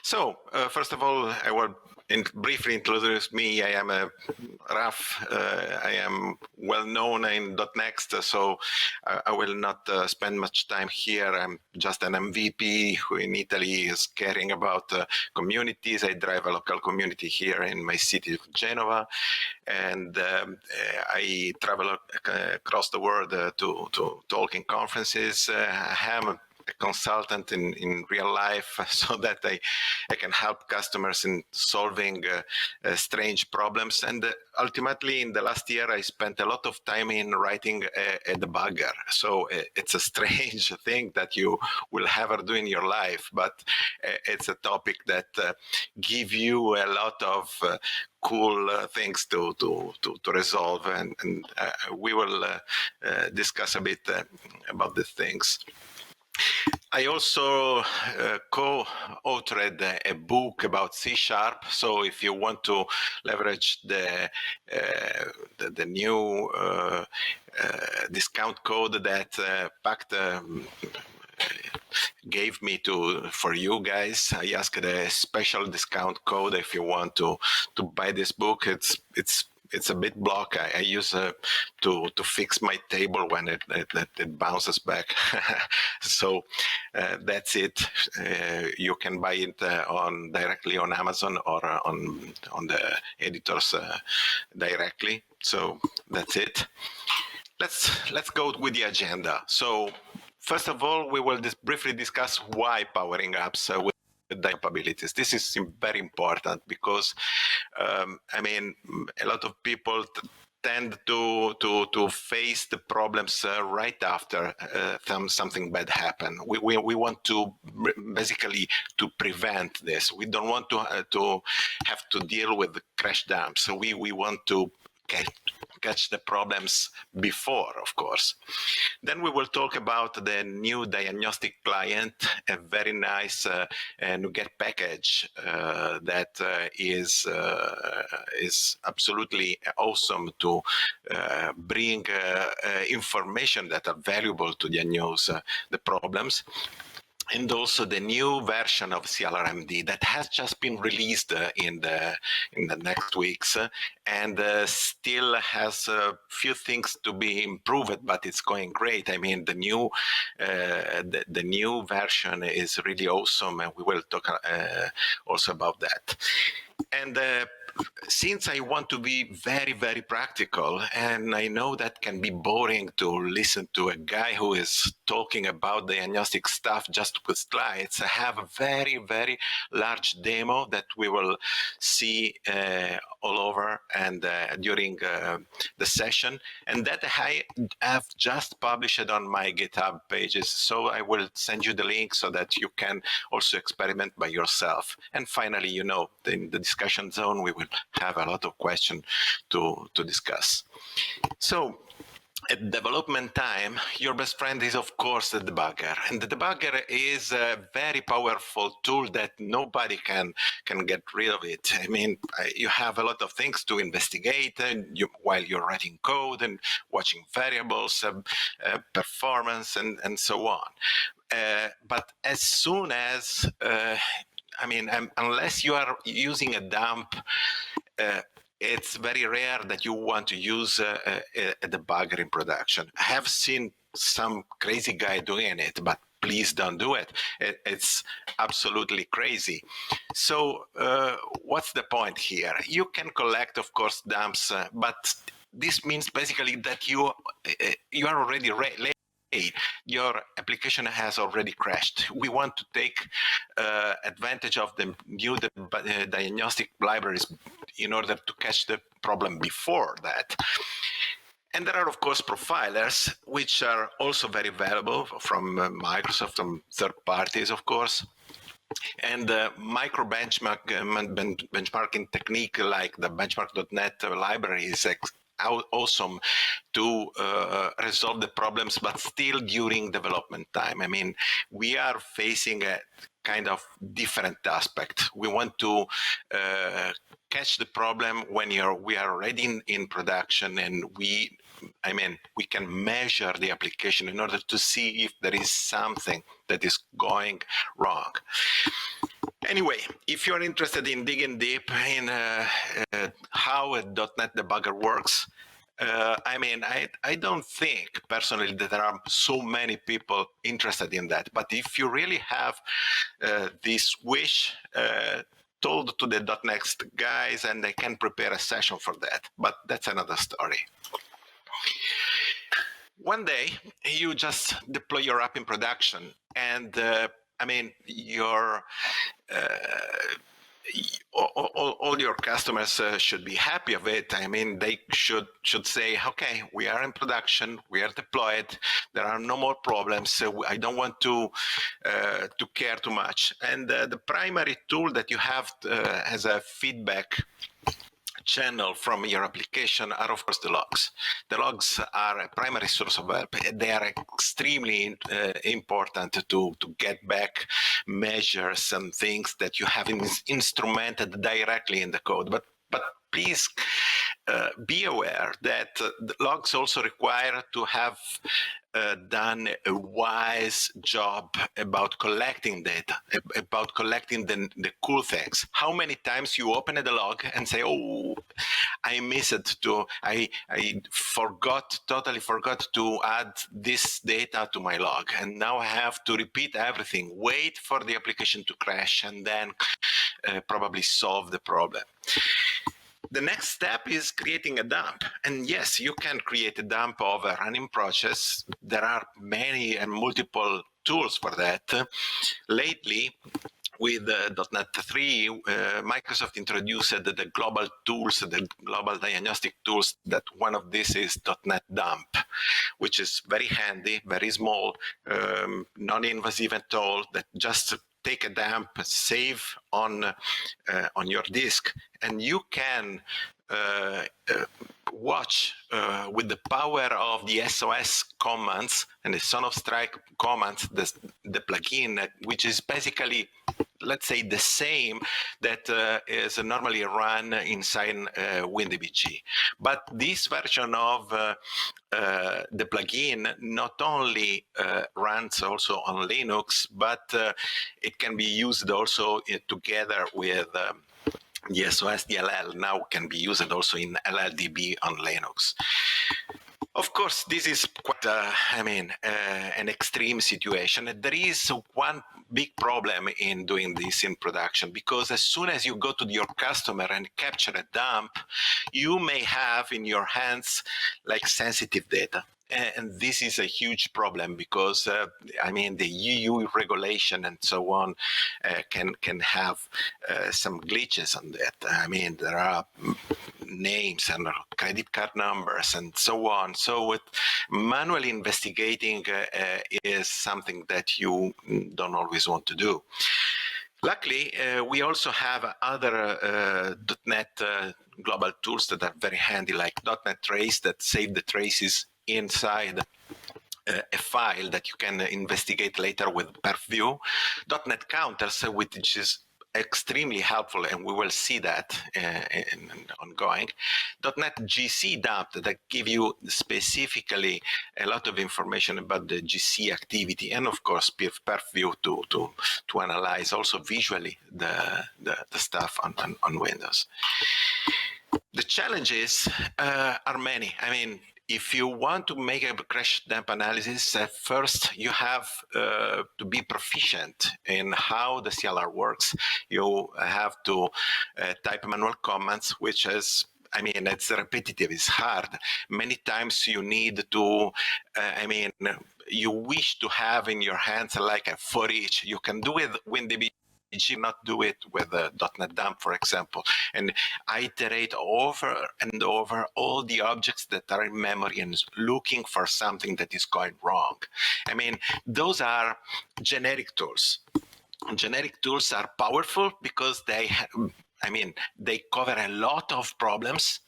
First of all, I will briefly introduce me. I am Raf. I am well known in DotNext, so I will not spend much time here. I'm just an MVP who in Italy is caring about communities. I drive a local community here in my city of Genova, and I travel across the world to talk in conferences. I am a consultant in real life, so that I can help customers in solving strange problems. And ultimately, in the last year, I spent a lot of time in writing a debugger. So it's a strange thing that you will ever do in your life, but it's a topic that give you a lot of cool things to resolve, and we will discuss a bit about these things. I also co-authored a book about C#. So if you want to leverage the new discount code that Pact gave me for you guys, I asked a special discount code if you want to buy this book. It's a bit block I use to fix my table when it bounces back. So that's it. You can buy it directly on Amazon or on the editors directly. So that's it. Let's go with the agenda. So first of all, we will briefly discuss why powering apps with capabilities. This is very important because, a lot of people tend to face the problems right after something bad happen. We want to basically to prevent this. We don't want to have to deal with the crash dumps. So we want to catch the problems before, of course. Then we will talk about the new diagnostic client, a very nice NuGet package that is absolutely awesome to bring information that are valuable to diagnose the problems. And also the new version of CLRMD that has just been released in the next weeks, and still has a few things to be improved, but it's going great. I mean, the new version is really awesome, and we will talk also about that. And since I want to be very, very practical, and I know that can be boring to listen to a guy who is talking about diagnostic stuff just with slides, I have a very, very large demo that we will see all over and during the session, and that I have just published on my GitHub pages. So I will send you the link so that you can also experiment by yourself. And finally, in the discussion zone, we will have a lot of questions to discuss. So at development time, your best friend is, of course, the debugger. And the debugger is a very powerful tool that nobody can get rid of it. I mean, you have a lot of things to investigate while you're writing code and watching variables, performance, and so on. But as soon as unless you are using a dump, it's very rare that you want to use a debugger in production. I have seen some crazy guy doing it, but please don't do it. It's absolutely crazy. So what's the point here? You can collect, of course, dumps, but this means basically that you are already late. Your application has already crashed. We want to take advantage of the new diagnostic libraries in order to catch the problem before that. And there are, of course, profilers, which are also very valuable from Microsoft, from third parties, of course. And micro benchmarking technique like the benchmark.net library is awesome to resolve the problems, but still during development time. I mean, we are facing a kind of different aspect. We want to catch the problem when we are already in production, and we can measure the application in order to see if there is something that is going wrong. Anyway, if you're interested in digging deep in how a .NET debugger works, I don't think personally that there are so many people interested in that. But if you really have this wish, told to the .next guys, and they can prepare a session for that. But that's another story. One day, you just deploy your app in production, and your all your customers should be happy of it. I mean, they should say, okay, we are in production, we are deployed, there are no more problems. So I don't want to care too much. And the primary tool that you have as a feedback channel from your application are, of course, the logs. The logs are a primary source of help. They are extremely important to get back measures and things that you have instrumented directly in the code. But please be aware that the logs also require to have done a wise job about collecting data, about collecting the cool things. How many times you open the log and say, oh, I missed to, I totally forgot to add this data to my log. And now I have to repeat everything, wait for the application to crash, and then probably solve the problem. The next step is creating a dump. And yes, you can create a dump of a running process. There are many and multiple tools for that. Lately, with .NET 3, Microsoft introduced the global tools, the global diagnostic tools, that one of these is .NET Dump, which is very handy, very small, non-invasive at all, that just take a dump, save on your disk, and you can watch with the power of the SOS commands and the Son of Strike commands, the plugin, which is basically, let's say, the same that is normally run inside WinDBG. But this version of the plugin not only runs also on Linux, but it can be used also together with the SOS DLL. Now can be used also in LLDB on Linux. Of course, this is quite, an extreme situation. There is one big problem in doing this in production, because as soon as you go to your customer and capture a dump, you may have in your hands like sensitive data. And this is a huge problem because, the EU regulation and so on can have some glitches on that. I mean, there are names and credit card numbers and so on. So manually investigating is something that you don't always want to do. Luckily, we also have other .NET global tools that are very handy, like .NET Trace, that save the traces inside a file that you can investigate later with PerfView. .NET Counters, which is extremely helpful, and we will see that in ongoing. .NET GC dump that give you specifically a lot of information about the GC activity, and of course PerfView to analyze also visually the stuff on Windows. The challenges are many. I mean, if you want to make a crash dump analysis, first you have to be proficient in how the CLR works. You have to type manual commands, which is, it's repetitive, it's hard. Many times you need to, you wish to have in your hands like a for each. You can do it with WinDB, not do it with .NET Dump, for example, and iterate over and over all the objects that are in memory and looking for something that is going wrong. Those are generic tools. Generic tools are powerful because they cover a lot of problems,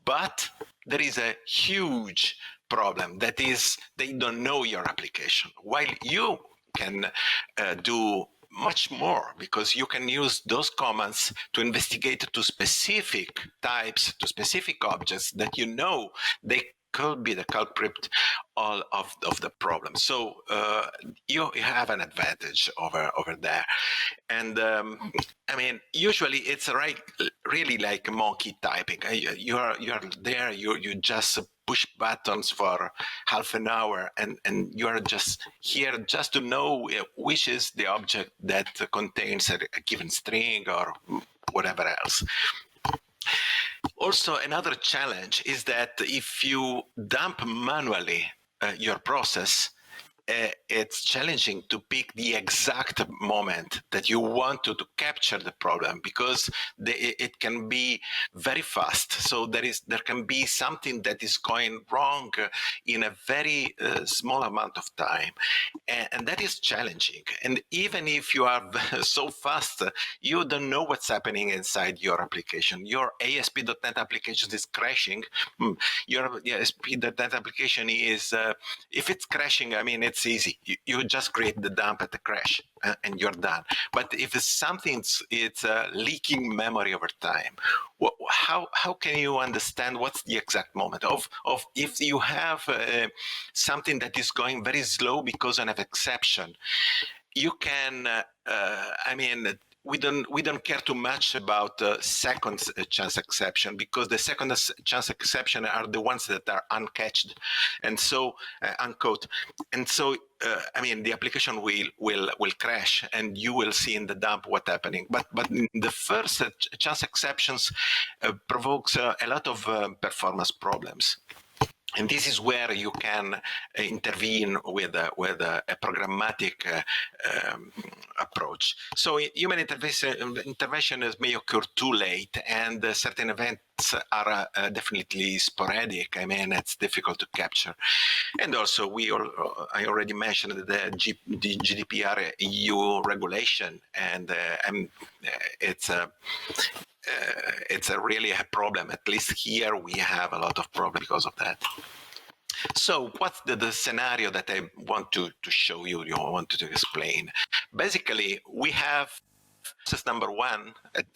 but there is a huge problem that is they don't know your application, while you can do much more, because you can use those commands to investigate to specific types, to specific objects that you know they could be the culprit all of the problem. So you have an advantage over there. And I mean, usually it's really like monkey typing. You're there, you just push buttons for half an hour, and you're just here just to know which is the object that contains a given string or whatever else. Also, another challenge is that if you dump manually your process, it's challenging to pick the exact moment that you want to capture the problem, because it can be very fast. So there can be something that is going wrong in a very small amount of time, and that is challenging. And even if you are so fast, you don't know what's happening inside your application. Your ASP.NET application is crashing. Your ASP.NET application is, if it's crashing, I mean, it's easy. You just create the dump at the crash and you're done. But if it's leaking memory over time, how can you understand what's the exact moment of if you have something that is going very slow because of an exception? You can, I mean, we don't care too much about second chance exception, because the second chance exception are the ones that are uncatched, and so uncaught, and so I mean the application will crash, and you will see in the dump what's happening. But the first chance exceptions provokes a lot of performance problems. And this is where you can intervene with a programmatic approach. So human intervention may occur too late, and certain events are definitely sporadic. I mean, it's difficult to capture. And also, I already mentioned the GDPR EU regulation, and it's really a problem. At least here we have a lot of problems because of that. So what's the scenario that I want to show you, want to explain? Basically, we have process number one at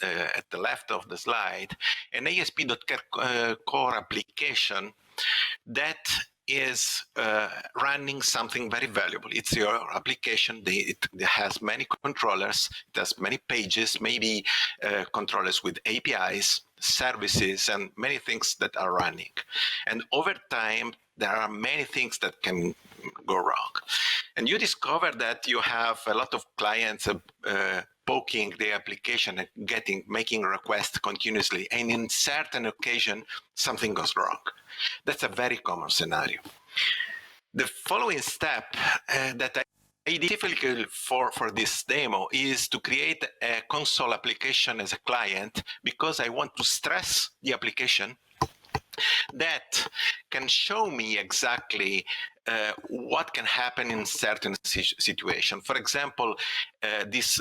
the left of the slide, an ASP.core application that is running something very valuable. It's your application. It has many controllers. It has many pages, maybe controllers with APIs, services, and many things that are running. And over time, there are many things that can go wrong. And you discover that you have a lot of clients poking the application and making requests continuously. And in certain occasion, something goes wrong. That's a very common scenario. The following step that I did specifically for this demo is to create a console application as a client, because I want to stress the application that can show me exactly what can happen in certain situation. For example, this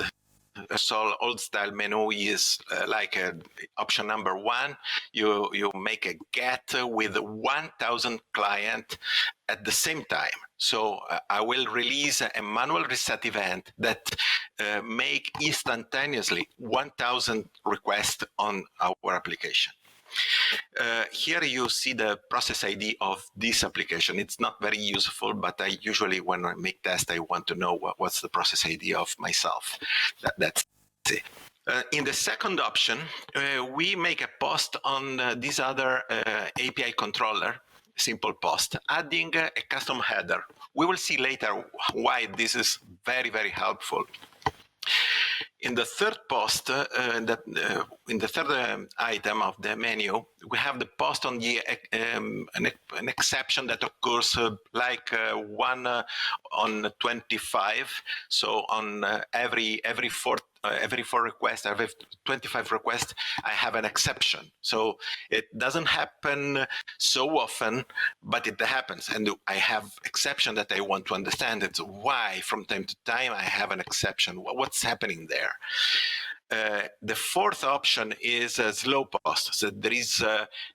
old style menu is like option number one. You make a get with 1,000 clients at the same time. So I will release a manual reset event that make instantaneously 1,000 requests on our application. Here you see the process ID of this application. It's not very useful, but I usually, when I make tests, I want to know what's the process ID of myself. That's it. In the second option, we make a post on this other API controller, simple post, adding a custom header. We will see later why this is very, very helpful. In the third post, in the third item of the menu, we have the post on the an exception that occurs like one on 25. So on every four requests, every 25 requests, I have an exception. So it doesn't happen so often, but it happens. And I have exception that I want to understand. It's why from time to time I have an exception. What's happening there? The fourth option is a slow post. So there is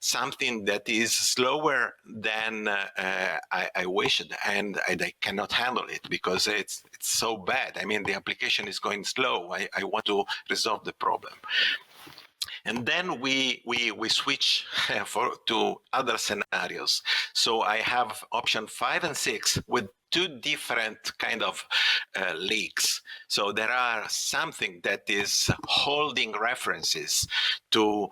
something that is slower than I wished, and I cannot handle it because it's so bad. I mean, the application is going slow. I want to resolve the problem. And then we switch to other scenarios. So I have option 5 and 6 with two different kind of leaks. So there are something that is holding references to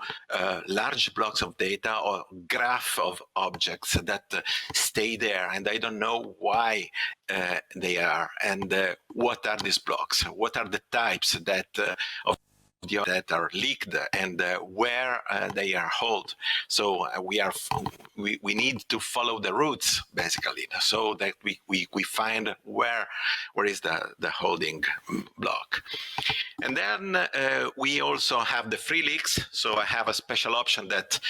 large blocks of data or graph of objects that stay there, and I don't know why they are, and what are these blocks, what are the types that of that are leaked, and where they are held. So we need to follow the roots basically, so that we find where is the holding block. And then we also have the free leaks. So I have a special option that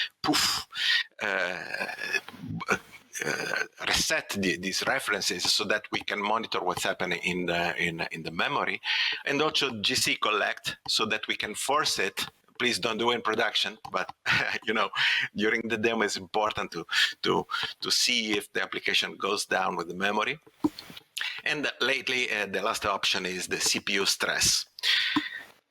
reset these references so that we can monitor what's happening in the memory, and also GC collect so that we can force it. Please don't do it in production, but during the demo it's important to see if the application goes down with the memory. And lately, the last option is the CPU stress.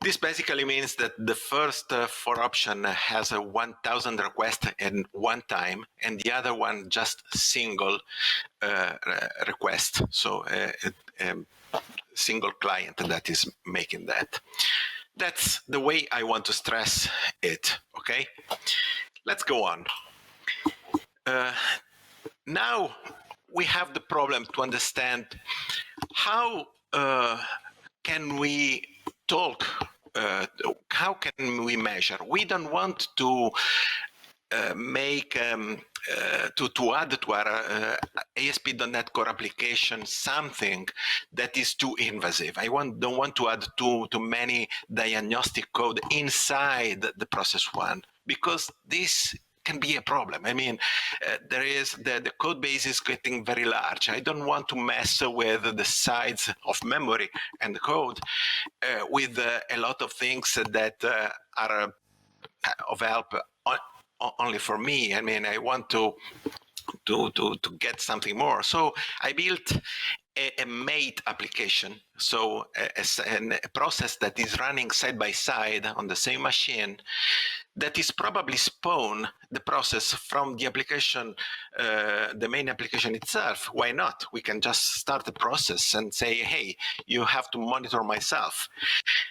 This basically means that the first 4 option has a 1,000 request in one time, and the other one just single request. So a single client that is making that. That's the way I want to stress it. Okay, let's go on. Now we have the problem to understand how can we talk. How can we measure? We don't want to make to add to our ASP.NET Core application something that is too invasive. I don't want to add too many diagnostic code inside the process one, because this can be a problem. I mean, there is the code base is getting very large. I don't want to mess with the size of memory and the code with a lot of things that are of help only for me. I mean, I want to get something more. So I built a mate application, so a process that is running side by side on the same machine, that is probably spawn the process from the application, the main application itself. Why not? We can just start the process and say, hey, you have to monitor myself.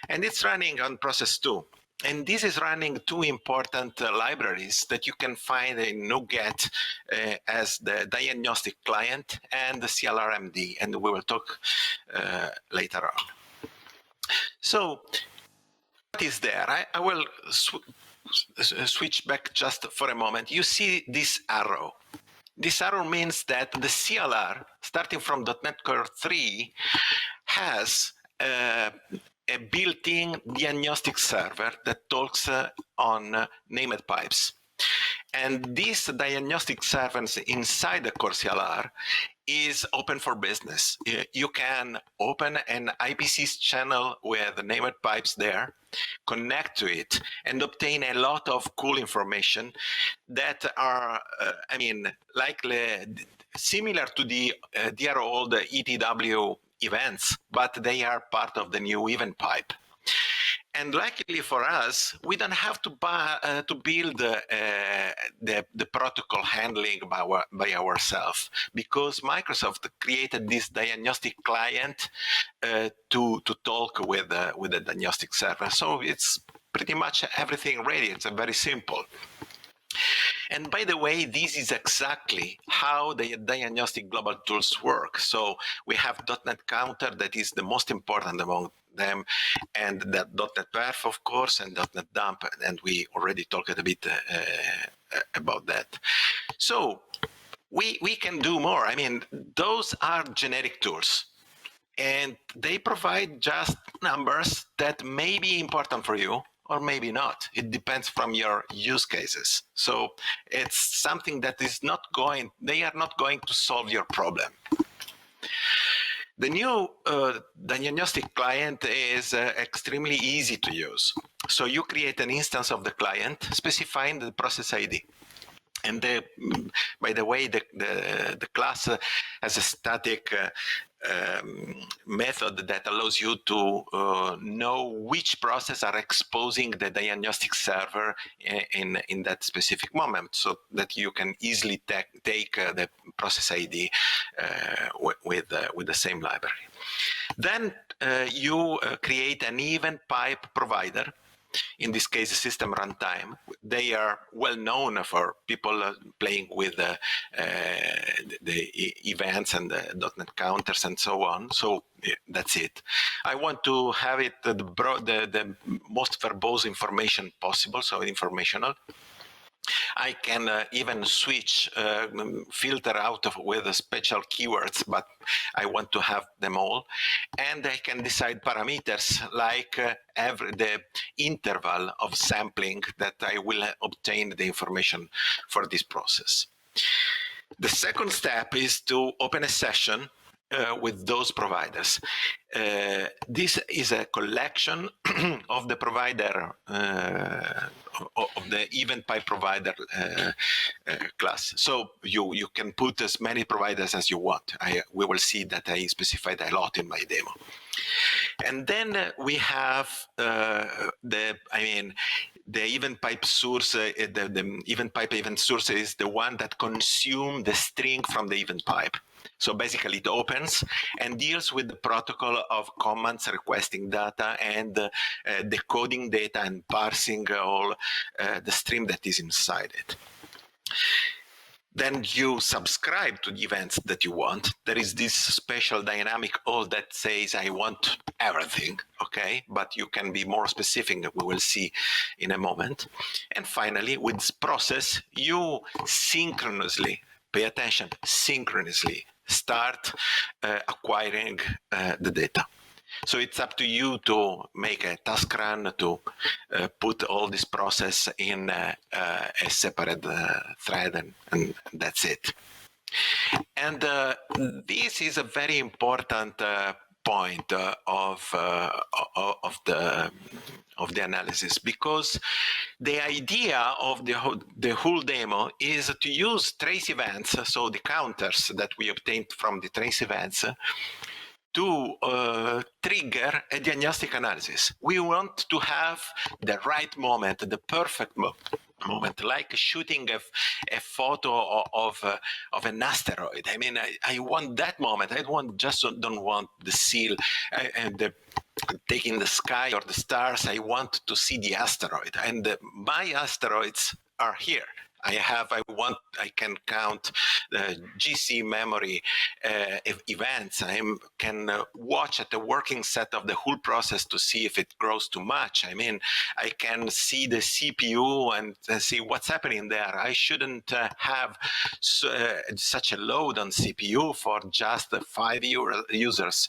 And it's running on process 2. And this is running 2 important libraries that you can find in NuGet as the diagnostic client and the CLRMD, and we will talk later on. So what is there? I will switch back just for a moment. You see this arrow. This arrow means that the CLR, starting from .NET Core 3, has a built-in diagnostic server that talks on named pipes. And this diagnostic server inside the Core CLR is open for business. You can open an IPsys channel with named pipes there, connect to it, and obtain a lot of cool information that are, likely similar to the dear old ETW events, but they are part of the new event pipe. And luckily for us, we don't have to build the protocol handling by ourselves, because Microsoft created this diagnostic client to talk with the diagnostic server. So it's pretty much everything ready. It's very simple. And by the way, this is exactly how the diagnostic global tools work. So we have .NET Counter, that is the most important among them, and that .NET Perf, of course, and .NET Dump, and we already talked a bit about that. So we can do more. I mean, those are generic tools, and they provide just numbers that may be important for you, or maybe not. It depends from your use cases. So it's something that they are not going to solve your problem. The new diagnostic client is extremely easy to use. So you create an instance of the client specifying the process ID. And by the way, the class has a static method that allows you to know which process are exposing the diagnostic server in that specific moment, so that you can easily take the process ID with the same library. Then you create an event pipe provider. In this case, system runtime. They are well known for people playing with the events and the .NET counters and so on. So that's it. I want to have it the most verbose information possible, so informational. I can even switch, filter out with special keywords, but I want to have them all. And I can decide parameters like the interval of sampling that I will obtain the information for this process. The second step is to open a session with those providers. This is a collection of the provider, of the event pipe provider class. So you can put as many providers as you want. We will see that I specified a lot in my demo. And then we have the event pipe source. The event pipe event source is the one that consumes the string from the event pipe. So basically it opens and deals with the protocol of commands requesting data and decoding data and parsing all the stream that is inside it. Then you subscribe to the events that you want. There is this special dynamic all that says, I want everything, okay? But you can be more specific, we will see in a moment. And finally, with this process, you synchronously, pay attention, synchronously start acquiring the data. So it's up to you to make a task run to put all this process in a separate thread, and that's it. And this is a very important point of the analysis, because the idea of the whole demo is to use trace events, so the counters that we obtained from the trace events, to trigger a diagnostic analysis. We want to have the right moment, the perfect moment, like shooting a photo of an asteroid. I mean, I want that moment. I don't want the seal and taking the sky or the stars. I want to see the asteroid, and my asteroids are here. I can count the GC memory events. I can watch at the working set of the whole process to see if it grows too much. I mean, I can see the CPU and see what's happening there. I shouldn't have such a load on CPU for just 5 users.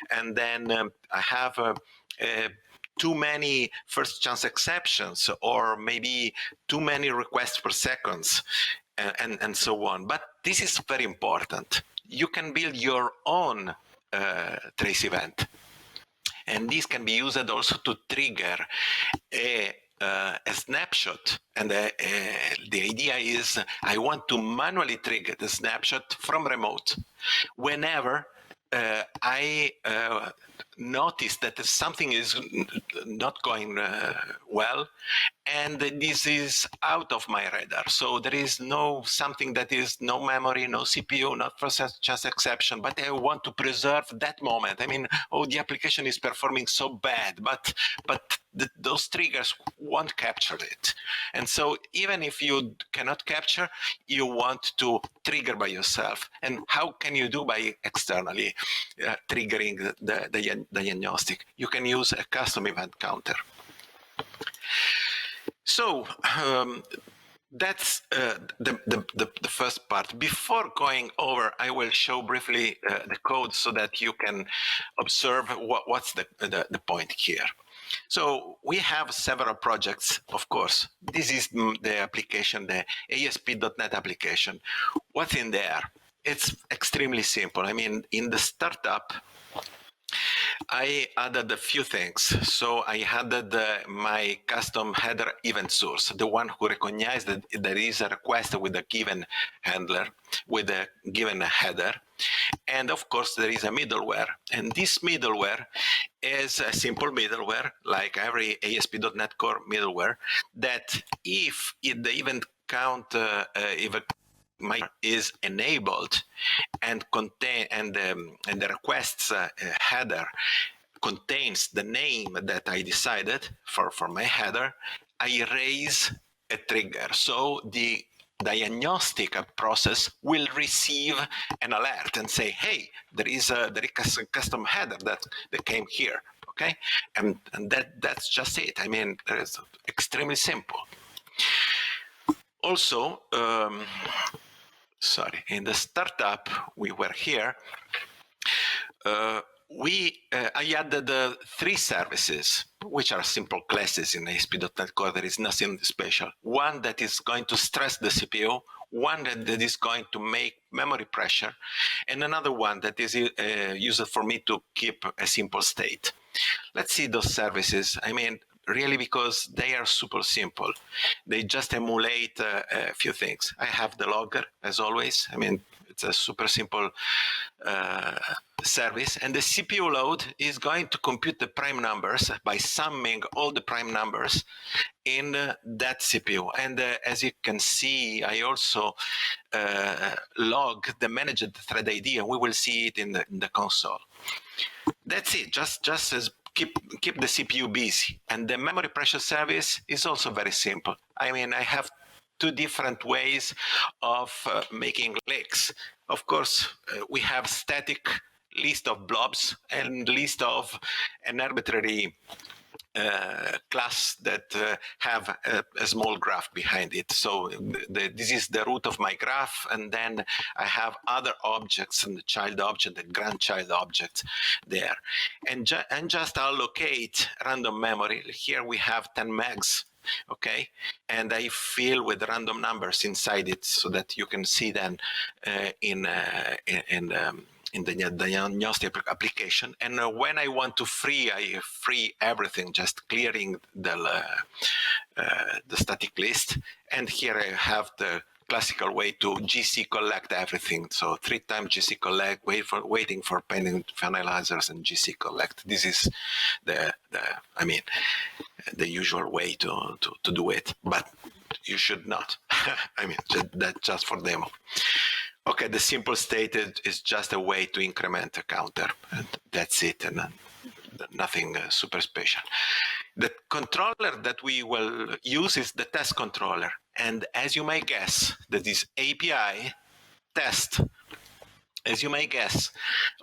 And then I have too many first chance exceptions, or maybe too many requests per second, and so on. But this is very important. You can build your own trace event. And this can be used also to trigger a snapshot. And the idea is I want to manually trigger the snapshot from remote whenever I notice that something is not going well, and this is out of my radar. So there is something that is no memory, no CPU, not first chance exception, but I want to preserve that moment. I mean, the application is performing so bad, but those triggers won't capture it. And so even if you cannot capture, you want to trigger by yourself. And how can you do by externally triggering the diagnostic? You can use a custom event counter. So that's the first part. Before going over, I will show briefly the code so that you can observe what's the point here. So we have several projects, of course. This is the application, the ASP.NET application. What's in there? It's extremely simple. I mean, in the startup, I added a few things. So I added my custom header event source, the one who recognizes that there is a request with a given handler, with a given header. And of course, there is a middleware. And this middleware is a simple middleware, like every ASP.NET Core middleware, that if the event count is enabled and contain and the requests header contains the name that I decided for my header, I raise a trigger. So the diagnostic process will receive an alert and say, hey, there is a custom header that came here. Okay, and that's just it. I mean, it's extremely simple. Also, in the startup we were here, I added 3 services, which are simple classes in ASP.NET Core. There is nothing special. One that is going to stress the CPU, one that is going to make memory pressure, and another one that is used for me to keep a simple state. Let's see those services. I mean, really, because they are super simple. They just emulate a few things. I have the logger, as always. I mean, it's a super simple service, and the CPU load is going to compute the prime numbers by summing all the prime numbers in that CPU. And as you can see, I also log the managed thread ID, and we will see it in the console. That's it. Just as keep the CPU busy. And the memory pressure service is also very simple. I mean, I have 2 different ways of making leaks. Of course, we have static list of blobs and list of an arbitrary class that have a small graph behind it. So this is the root of my graph, and then I have other objects and the child object, the grandchild object there. And just allocate random memory. Here we have 10 megs. Okay, and I fill with random numbers inside it so that you can see them in the diagnostic application. And when I want to free, I free everything, just clearing the static list. And here I have the classical way to GC collect everything. So 3 times GC collect, waiting for pending finalizers, and GC collect. This is the usual way to do it, but you should not. I mean, that's just for demo. Okay, the simple state is just a way to increment a counter, and that's it, and nothing super special. The controller that we will use is the test controller, and as you may guess, that is API test. As you may guess,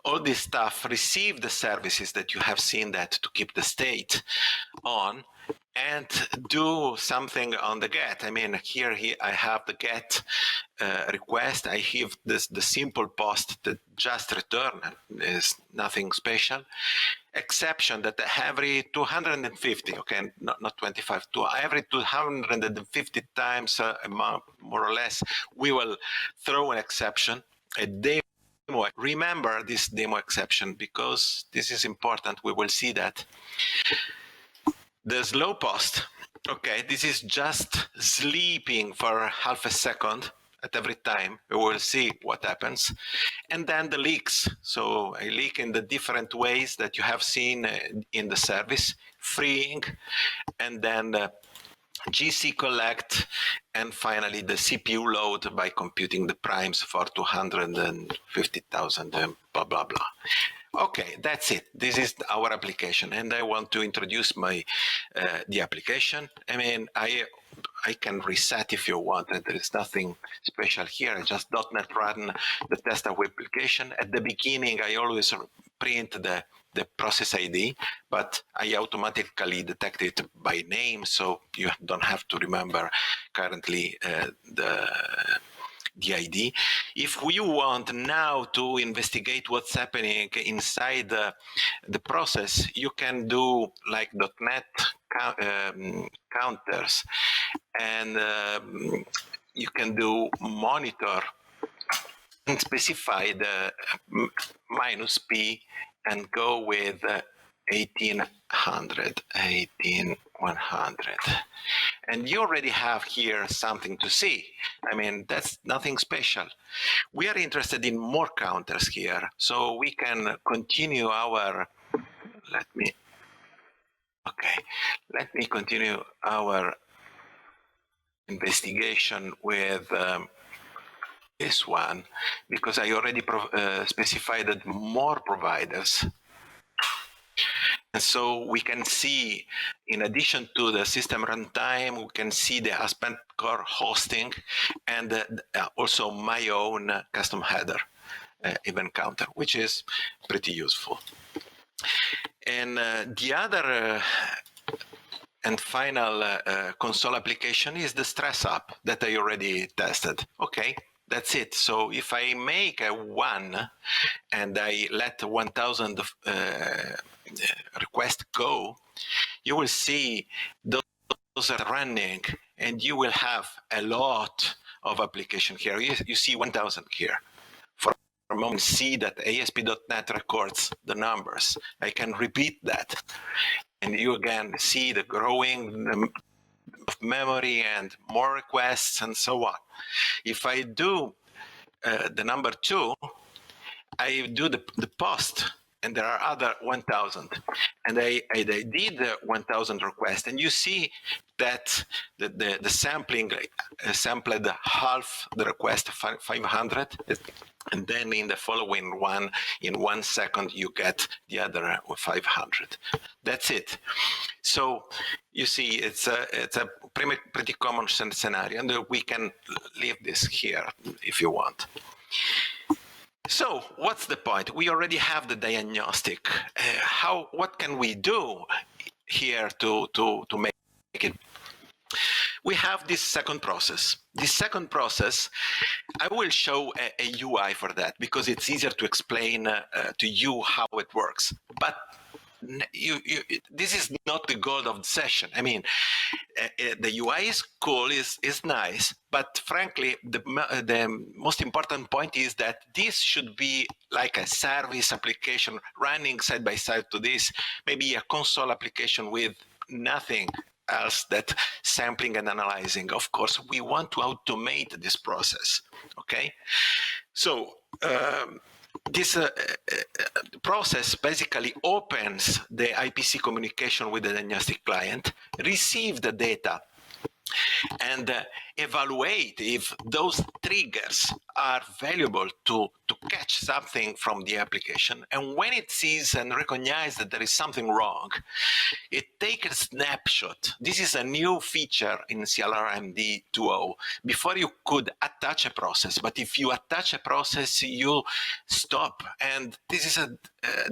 all this stuff receive the services that you have seen that to keep the state on, and do something on the get. I mean, here I have the get request. I have the simple post that just return, is nothing special. Exception that every 250, okay, not 25, to every 250 times more or less, we will throw an exception, a demo. Remember this demo exception, because this is important. We will see that. The slow post, okay, this is just sleeping for half a second at every time. We will see what happens. And then the leaks. So I leak in the different ways that you have seen in the service, freeing, and then GC collect, and finally the CPU load by computing the primes for 250,000, blah, blah, blah. Okay, that's it. This is our application, and I want to introduce the application. I mean, I can reset if you want. There is nothing special here. I just .NET run the test of application. At the beginning, I always print the process ID, but I automatically detect it by name, so you don't have to remember currently the ID. If we want now to investigate what's happening inside the process, you can do like .NET counters, and you can do monitor and specify the -p and go with 1800, 1,800. And you already have here something to see. I mean, that's nothing special. We are interested in more counters here, so we can continue our, let me continue our investigation with this one, because I already specified that more providers. And so we can see, in addition to the system runtime, we can see the Aspen Core hosting and also my own custom header event counter, which is pretty useful. And the other and final console application is the stress app that I already tested. Okay, that's it. So if I make a 1 and I let 1,000 requests go, you will see those are running, and you will have a lot of application here. You see 1,000 here. For a moment, see that ASP.NET records the numbers. I can repeat that. And you again see the growing of memory and more requests and so on. If I do the number 2, I do the post, and there are other 1,000. And I did 1,000 requests, and you see that the sampling sampled half the request, 500, and then in the following one, in 1 second, you get the other 500. That's it. So you see, it's a pretty common scenario, and we can leave this here if you want. So what's the point? We already have the diagnostic. What can we do here to make it? We have this second process. This second process, I will show a UI for that because it's easier to explain to you how it works. But this is not the goal of the session. I mean, the UI is cool, is nice, but frankly, the most important point is that this should be like a service application running side by side to this, maybe a console application with nothing else that sampling and analyzing. Of course, we want to automate this process, okay? So this process basically opens the IPC communication with the diagnostic client, receive the data, and evaluate if those triggers are valuable to catch something from the application. And when it sees and recognizes that there is something wrong, it takes a snapshot. This is a new feature in CLRMD 2.0. Before you could attach a process, but if you attach a process, you stop. And this is a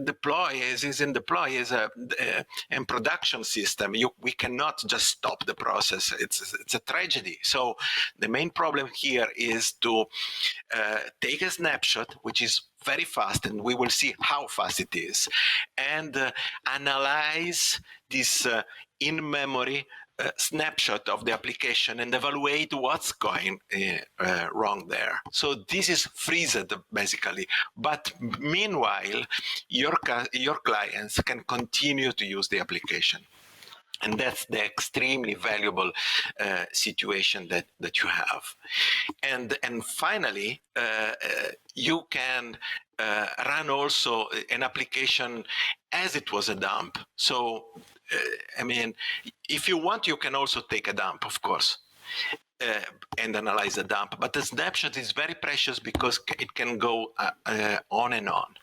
deploy, is in a production system. We cannot just stop the process. It's a tragedy. So the main problem here is to take a snapshot, which is very fast, and we will see how fast it is, and analyze this in-memory snapshot of the application and evaluate what's going wrong there. So this is freezed basically, but meanwhile, your clients can continue to use the application. And that's the extremely valuable situation that you have. And finally, you can run also an application as it was a dump. So, I mean, if you want, you can also take a dump, of course, and analyze the dump. But the snapshot is very precious because it can go on and on.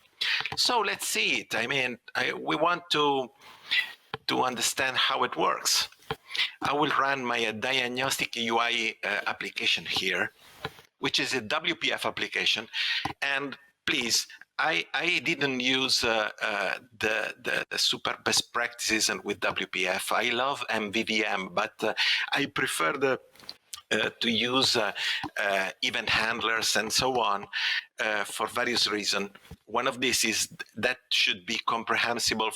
So let's see it. I mean, we want to understand how it works. I will run my diagnostic UI application here, which is a WPF application. And please, I didn't use the super best practices and with WPF. I love MVVM, but I prefer to use event handlers and so on for various reasons. One of these is that should be comprehensible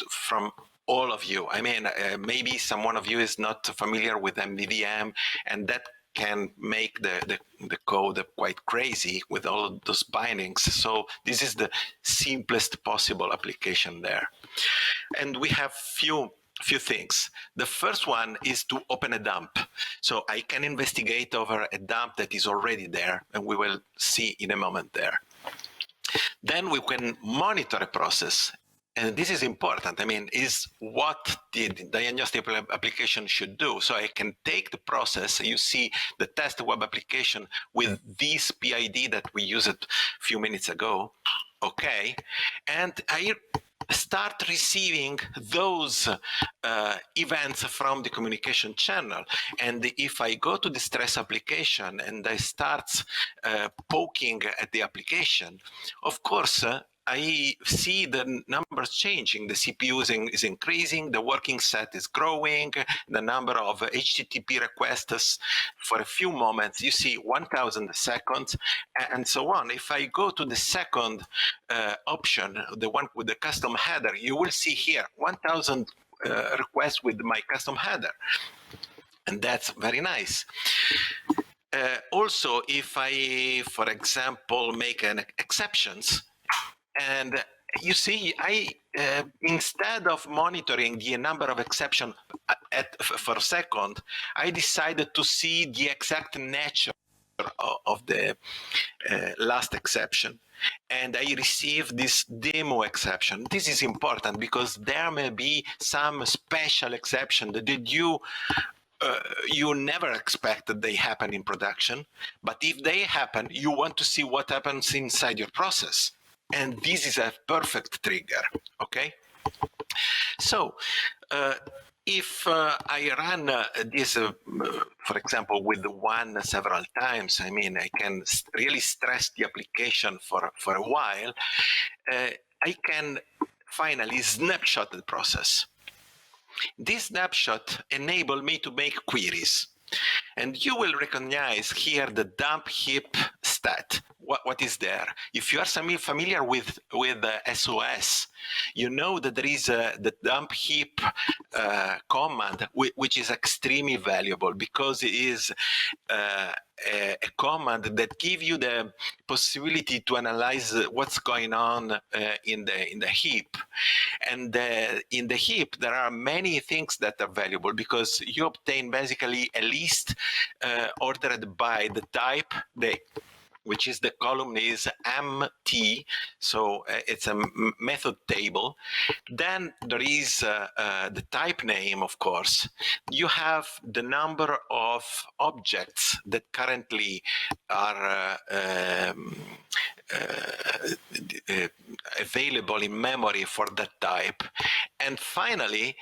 from all of you. I mean, maybe someone of you is not familiar with MVVM, and that can make the code quite crazy with all of those bindings. So this is the simplest possible application there. And we have few things. The first one is to open a dump. So I can investigate over a dump that is already there, and we will see in a moment there. Then we can monitor a process. And this is important. I mean, is what the diagnostic application should do. So I can take the process. You see the test web application with this PID that we used a few minutes ago. Okay. And I start receiving those events from the communication channel. And if I go to the stress application and I start poking at the application, of course, I see the numbers changing. The CPU is increasing, the working set is growing, the number of HTTP requests for a few moments, you see 1,000 seconds, and so on. If I go to the second option, the one with the custom header, you will see here 1,000 requests with my custom header. And that's very nice. Also, if I, for example, make an exceptions, and you see, I instead of monitoring the number of exceptions per second, I decided to see the exact nature of the last exception. And I received this demo exception. This is important because there may be some special exception that you never expected they happen in production. But if they happen, you want to see what happens inside your process. And this is a perfect trigger, okay? So, if I run this, for example, with one several times, I mean, I can really stress the application for a while, I can finally snapshot the process. This snapshot enables me to make queries. And you will recognize here the dump heap stat. What is there? If you are familiar with SOS, you know that there is the dump heap command, which is extremely valuable because it is a command that gives you the possibility to analyze what's going on in the heap. And in the heap, there are many things that are valuable because you obtain basically a list ordered by the type, which is the column is MT, so it's a method table. Then there is the type name, of course. You have the number of objects that currently are available in memory for that type. And finally,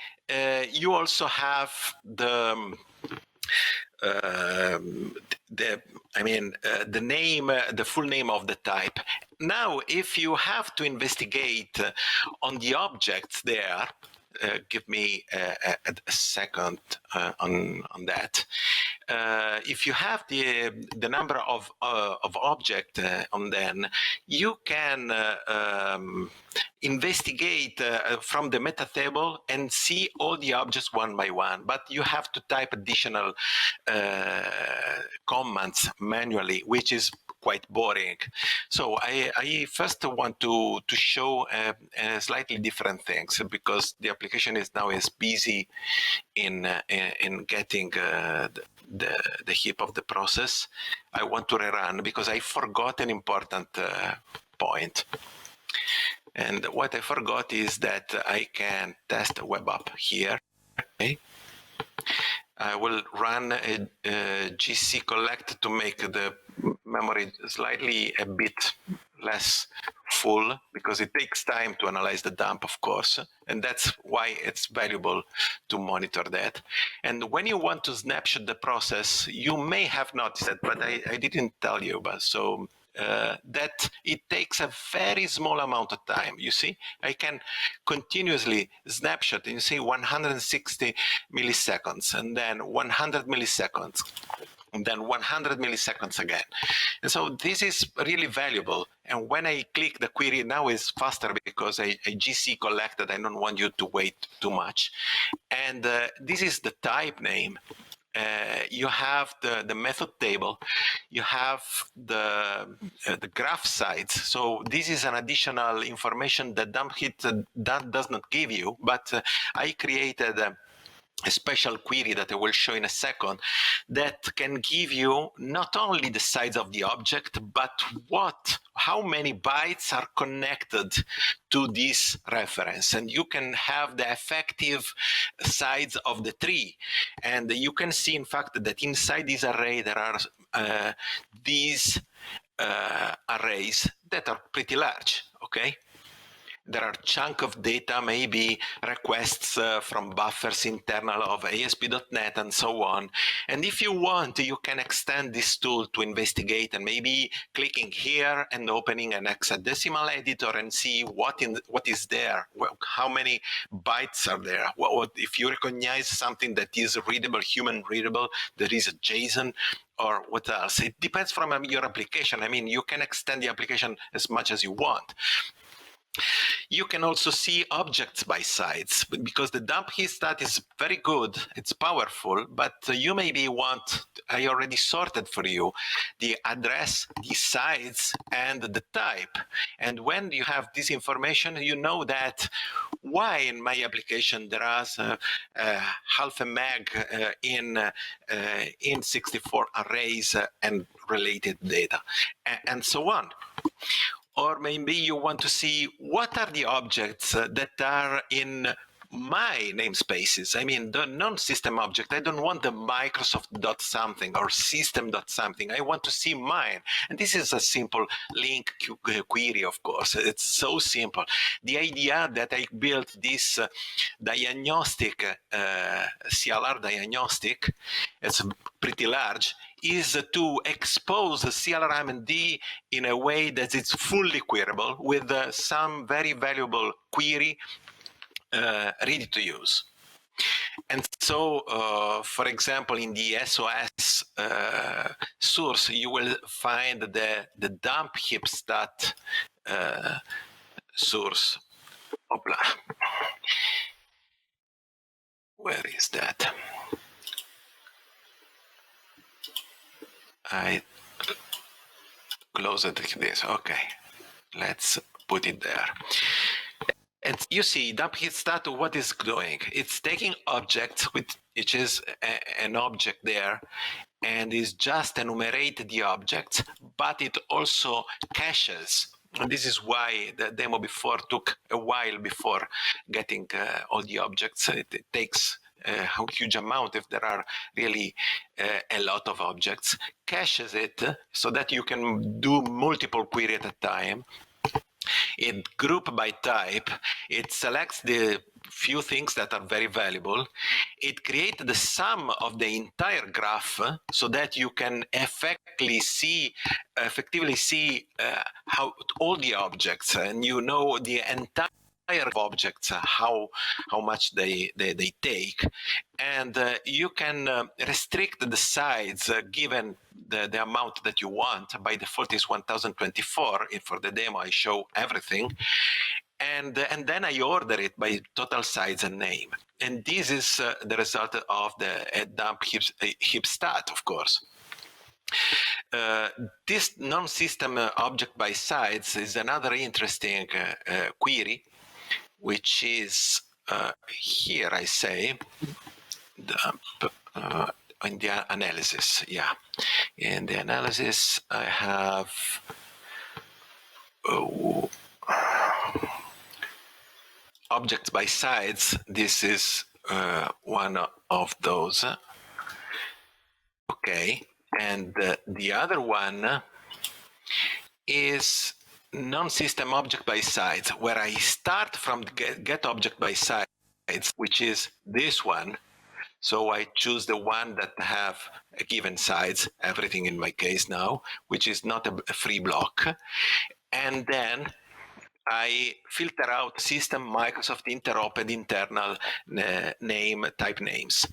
you also have the name, the full name of the type. Now, if you have to investigate on the objects there, give me a second on that. If you have the number of object on them, you can investigate from the meta table and see all the objects one by one, but you have to type additional commands manually, which is quite boring. So I first want to show slightly different things because the application is busy in getting the heap of the process. I want to rerun because I forgot an important point. And what I forgot is that I can test a web app here. Okay. I will run a GC collect to make the memory slightly a bit less full because it takes time to analyze the dump, of course, and that's why it's valuable to monitor that. And when you want to snapshot the process, you may have noticed it, but I didn't tell you, but so that it takes a very small amount of time. You see, I can continuously snapshot, and you see 160 milliseconds, and then 100 milliseconds, and then 100 milliseconds again. And so this is really valuable. And when I click the query, now is faster because I GC collected. I don't want you to wait too much. And this is the type name. you have the method table, you have the graph sites. So this is an additional information that dump hit that does not give you, but I created a special query that I will show in a second that can give you not only the size of the object, but how many bytes are connected to this reference. And you can have the effective size of the tree. And you can see, in fact, that inside this array, there are these arrays that are pretty large, okay? There are chunk of data, maybe requests from buffers internal of ASP.NET and so on. And if you want, you can extend this tool to investigate and maybe clicking here and opening an hexadecimal editor and see what is there, how many bytes are there. If you recognize something that is readable, human readable, there is a JSON, or what else? It depends from your application. I mean, you can extend the application as much as you want. You can also see objects by sites, because the dump stat is very good, it's powerful, but you maybe want, I already sorted for you, the address, the size, and the type. And when you have this information, you know that why in my application there is half a meg in 64 arrays and related data, and so on. Or maybe you want to see what are the objects that are in my namespaces. I mean, the non-system object. I don't want the Microsoft dot something or system dot something. I want to see mine. And this is a simple link query, of course. It's so simple. The idea that I built this diagnostic, CLR diagnostic, it's pretty large, is to expose CLRMD in a way that it's fully queryable with some very valuable query ready to use. And so, for example, in the SOS source, you will find the dump heap stat source. Opla. Where is that? I close it like this. Okay, let's put it there. And you see, dump hit stat, what is doing? It's taking objects, which is an object there, and is just enumerate the objects, but it also caches. And this is why the demo before took a while before getting all the objects. It takes a huge amount if there are really a lot of objects, caches it so that you can do multiple queries at a time. It group by type, it selects the few things that are very valuable. It creates the sum of the entire graph so that you can effectively see how all the objects, and you know the entire objects, how much they take, and you can restrict the size given the amount that you want. By default is 1024. For the demo I show everything, and then I order it by total size and name, and this is the result of the dump heap stat, of course. This non-system object by size is another interesting query, which is here I say in the analysis. Yeah, in the analysis I have objects by size. This is one of those. Okay, and the other one is non-system object by size, where I start from get object by size, which is this one. So I choose the one that have a given size, everything in my case now, which is not a free block. And then I filter out system, Microsoft, interoped, internal name, type names.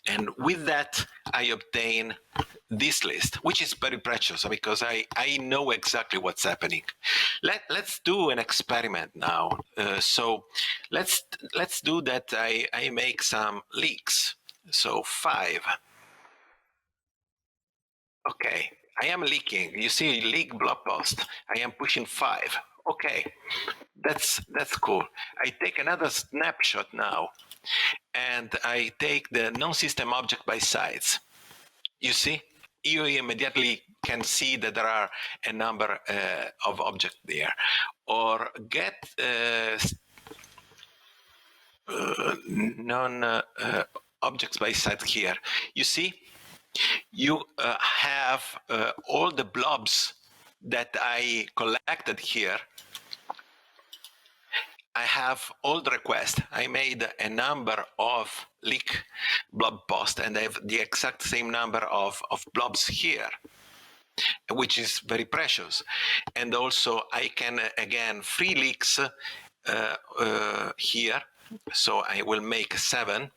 And with that, I obtain this list, which is very precious because I know exactly what's happening. Let's do an experiment now. So let's do that. I make some leaks. So 5. Okay, I am leaking. You see, leak blog post. I am pushing 5. Okay, that's cool. I take another snapshot now, and I take the non-system object by size. You see, you immediately can see that there are a number of objects there. Or get non-objects by size here. You see, you have all the blobs that I collected here. I have all the requests. I made a number of leak blob posts, and I have the exact same number of blobs here, which is very precious. And also I can, again, free leaks here. So I will make 7.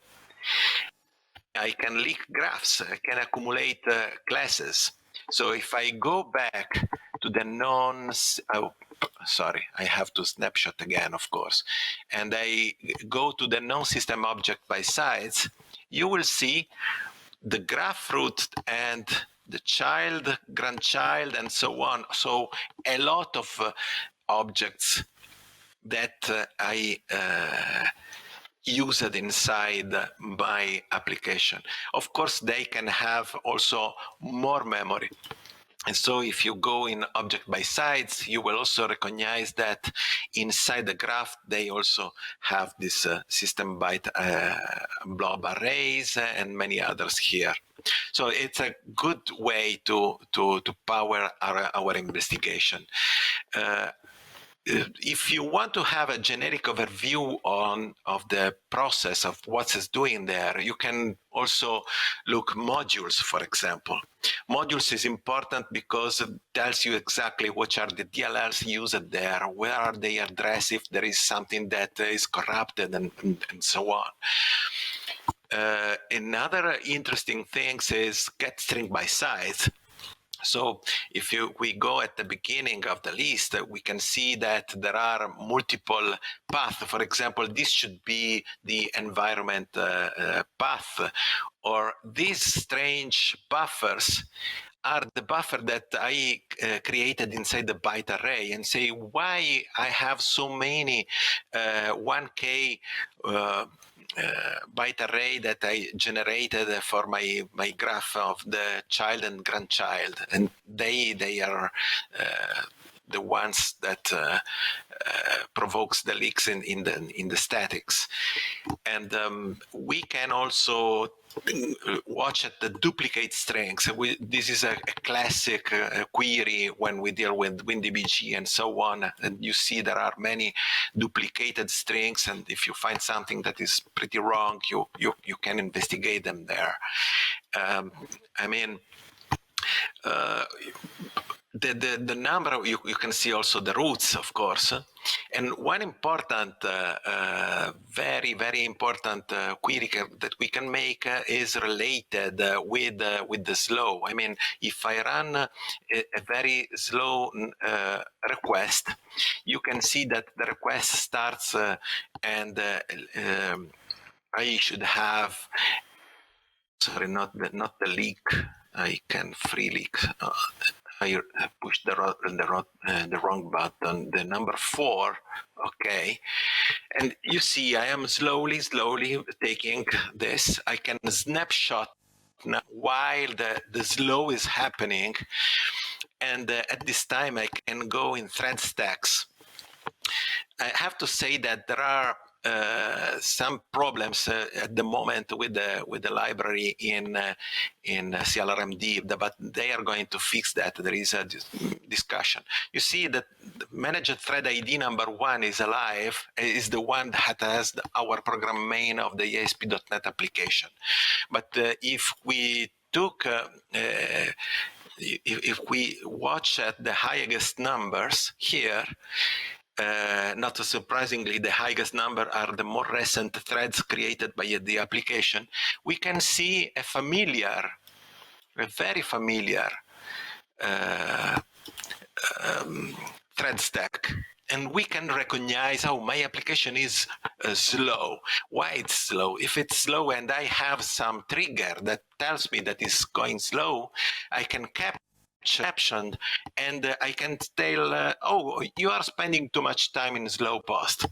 I can leak graphs, I can accumulate classes. So if I go back to the sorry, I have to snapshot again, of course, and I go to the non-system object by size, you will see the graph root and the child, grandchild, and so on. So a lot of objects that I used inside my application. Of course, they can have also more memory. And so if you go in object by size, you will also recognize that inside the graph, they also have this system byte blob arrays and many others here. So it's a good way to power our investigation. If you want to have a generic overview of the process of what it's doing there, you can also look modules, for example. Modules is important because it tells you exactly which are the DLLs used there, where are they addressed, if there is something that is corrupted, and so on. Another interesting thing is get string by size. So if we go at the beginning of the list, we can see that there are multiple paths. For example, this should be the environment path, or these strange buffers are the buffer that I created inside the byte array, and say why I have so many 1K byte array that I generated for my graph of the child and grandchild, and they are the ones that provokes the leaks in the statics. And we can also watch at the duplicate strings. This is a classic query when we deal with WinDBG and so on. And you see there are many duplicated strings, and if you find something that is pretty wrong, you can investigate them there. I mean, the number, you can see also the roots, of course. And one important, very, very important query that we can make is related with the slow. I mean, if I run a very slow request, you can see that the request starts and I should have, sorry, not the leak. I can free leak. I pushed the wrong button, the number 4, okay. And you see, I am slowly taking this. I can snapshot now while the slow is happening. And at this time, I can go in thread stacks. I have to say that there are some problems at the moment with the library in CLRMD, but they are going to fix that. There is a discussion. You see that managed thread ID number 1 is alive, is the one that has our program main of the ASP.NET application. But if we took if we watch at the highest numbers here, not surprisingly, the highest number are the more recent threads created by the application. We can see a very familiar thread stack. and we can recognize, oh, my application is slow. Why it's slow? If it's slow and I have some trigger that tells me that it's going slow, I can caption and I can tell, oh, you are spending too much time in slow post.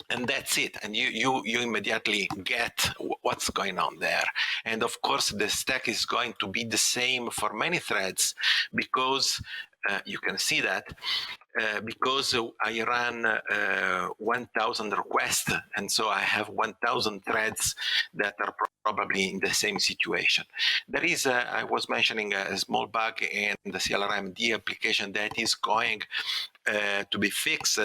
And that's it, and you immediately get what's going on there. And of course the stack is going to be the same for many threads, because you can see that because I ran 1,000 requests, and so I have 1,000 threads that are probably in the same situation. There is, I was mentioning a small bug in the CLRMD application that is going to be fixed,